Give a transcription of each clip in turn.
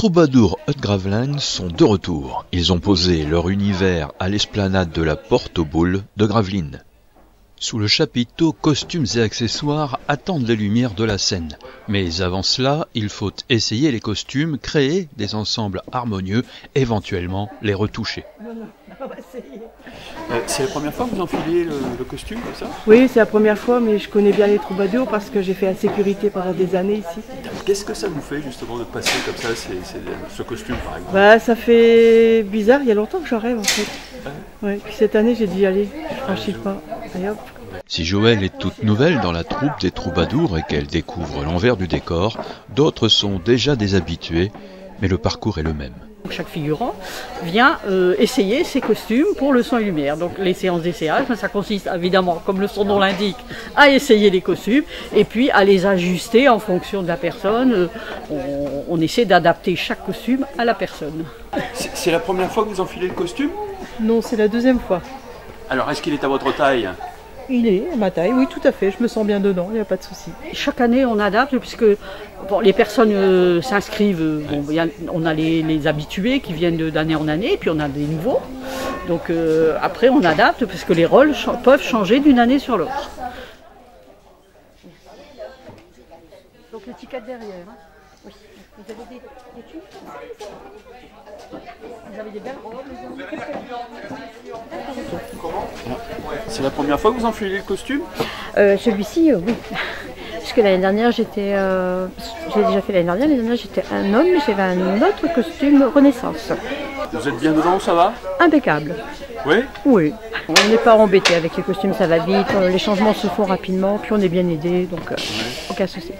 troubadours Haute-Gravelines sont de retour. Ils ont posé leur univers à l'esplanade de la Porte aux Boules de Gravelines. Sous le chapiteau, costumes et accessoires attendent les lumières de la scène. Mais avant cela, il faut essayer les costumes, créer des ensembles harmonieux, éventuellement les retoucher. On va essayer. C'est la première fois que vous enfilez le costume comme ça? Oui, c'est la première fois, mais je connais bien les troubadours parce que j'ai fait la sécurité pendant des années ici. Qu'est-ce que ça vous fait justement de passer comme ça ce costume par exemple? Bah, ça fait bizarre, il y a longtemps que j'en rêve en fait. Ouais, puis cette année j'ai dit allez, je franchis le pas. Allez, hop. Si Joëlle est toute nouvelle dans la troupe des troubadours et qu'elle découvre l'envers du décor, d'autres sont déjà des habitués, mais le parcours est le même. Chaque figurant vient essayer ses costumes pour le son et lumière. Donc les séances d'essayage, ça consiste évidemment, comme le son nom l'indique, à essayer les costumes et puis à les ajuster en fonction de la personne. On essaie d'adapter chaque costume à la personne. C'est la première fois que vous enfilez le costume? Non, c'est la deuxième fois. Alors est-ce qu'il est à votre taille? Il est à ma taille, oui tout à fait, je me sens bien dedans, il n'y a pas de souci. Chaque année on adapte puisque bon, les personnes s'inscrivent, on a les habitués qui viennent d'année en année et puis on a des nouveaux. Donc après on adapte parce que les rôles peuvent changer d'une année sur l'autre. Donc l'étiquette derrière. Hein. Oui. Vous avez des tubes? Vous avez des belles robes? C'est la première fois que vous enfilez le costume? Celui-ci, oui. Parce que l'année dernière, j'ai déjà fait l'année dernière j'étais un homme, mais j'avais un autre costume Renaissance. Vous êtes bien dedans, ça va? Impeccable. Oui? Oui. On n'est pas embêté avec les costumes, ça va vite, les changements se font rapidement, puis on est bien aidé, donc aucun souci.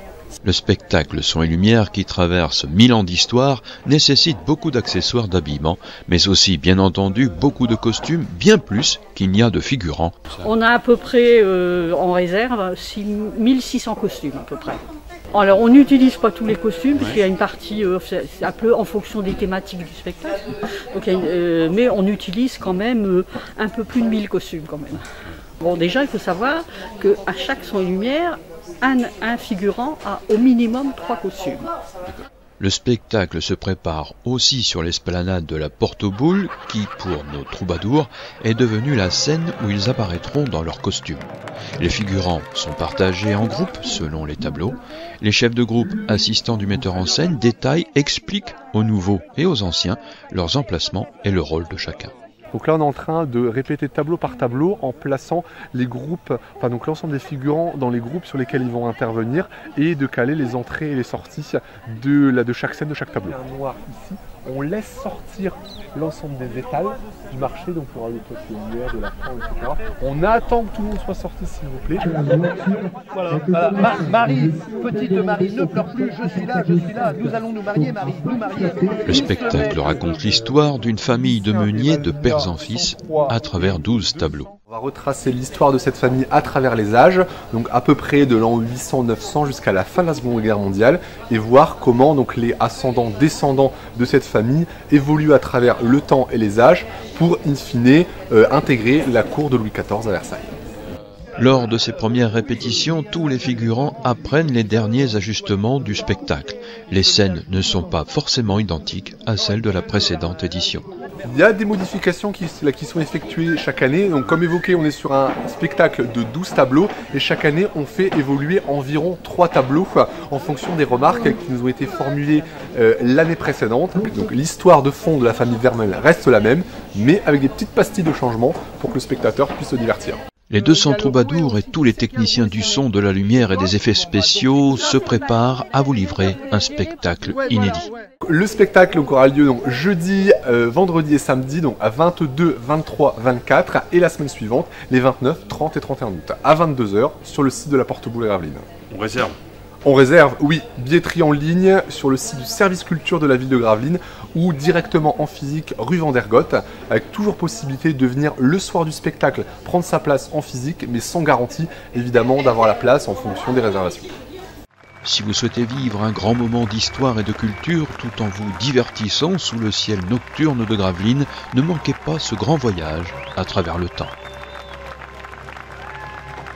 Le spectacle Son et Lumière, qui traverse 1000 ans d'histoire, nécessite beaucoup d'accessoires d'habillement, mais aussi, bien entendu, beaucoup de costumes, bien plus qu'il n'y a de figurants. On a à peu près en réserve 1600 costumes à peu près. Alors on n'utilise pas tous les costumes, parce qu'il y a une partie, c'est un peu en fonction des thématiques du spectacle, donc, mais on utilise quand même un peu plus de 1000 costumes quand même. Bon, déjà il faut savoir qu'à chaque Son et Lumière, un figurant a au minimum 3 costumes. Le spectacle se prépare aussi sur l'esplanade de la Porte aux Boules qui, pour nos troubadours, est devenue la scène où ils apparaîtront dans leurs costumes. Les figurants sont partagés en groupes selon les tableaux. Les chefs de groupe, assistants du metteur en scène, détaillent, expliquent aux nouveaux et aux anciens leurs emplacements et le rôle de chacun. Donc là on est en train de répéter tableau par tableau en plaçant les groupes, enfin donc l'ensemble des figurants dans les groupes sur lesquels ils vont intervenir et de caler les entrées et les sorties de chaque scène, de chaque tableau. Un noir ici, on laisse sortir l'ensemble des étals du marché, donc pour aller le lumière, de la fin, etc. On attend que tout le monde soit sorti s'il vous plaît. Voilà. Marie, petite Marie, ne pleure plus, je suis là, nous allons nous marier Marie, nous marier. Le spectacle raconte l'histoire d'une famille de meuniers de pères en fils à travers 12 tableaux. On va retracer l'histoire de cette famille à travers les âges, donc à peu près de l'an 800-900 jusqu'à la fin de la Seconde Guerre mondiale, et voir comment donc les ascendants-descendants de cette famille évoluent à travers le temps et les âges pour, in fine, intégrer la cour de Louis XIV à Versailles. Lors de ces premières répétitions, tous les figurants apprennent les derniers ajustements du spectacle. Les scènes ne sont pas forcément identiques à celles de la précédente édition. Il y a des modifications qui sont effectuées chaque année. Donc, comme évoqué, on est sur un spectacle de 12 tableaux et chaque année, on fait évoluer environ 3 tableaux en fonction des remarques qui nous ont été formulées l'année précédente. Donc, l'histoire de fond de la famille Vermeulen reste la même, mais avec des petites pastilles de changement pour que le spectateur puisse se divertir. Les 200 troubadours et tous les techniciens du son, de la lumière et des effets spéciaux se préparent à vous livrer un spectacle inédit. Le spectacle aura lieu donc jeudi, vendredi et samedi, donc à 22, 23, 24 et la semaine suivante, les 29, 30 et 31 août, à 22 h sur le site de la Porte aux Boules et Gravelines. On réserve? On réserve, oui, billetterie en ligne sur le site du service culture de la ville de Gravelines ou directement en physique rue Vandergotte, avec toujours possibilité de venir le soir du spectacle prendre sa place en physique, mais sans garantie évidemment d'avoir la place en fonction des réservations. Si vous souhaitez vivre un grand moment d'histoire et de culture tout en vous divertissant sous le ciel nocturne de Gravelines, ne manquez pas ce grand voyage à travers le temps.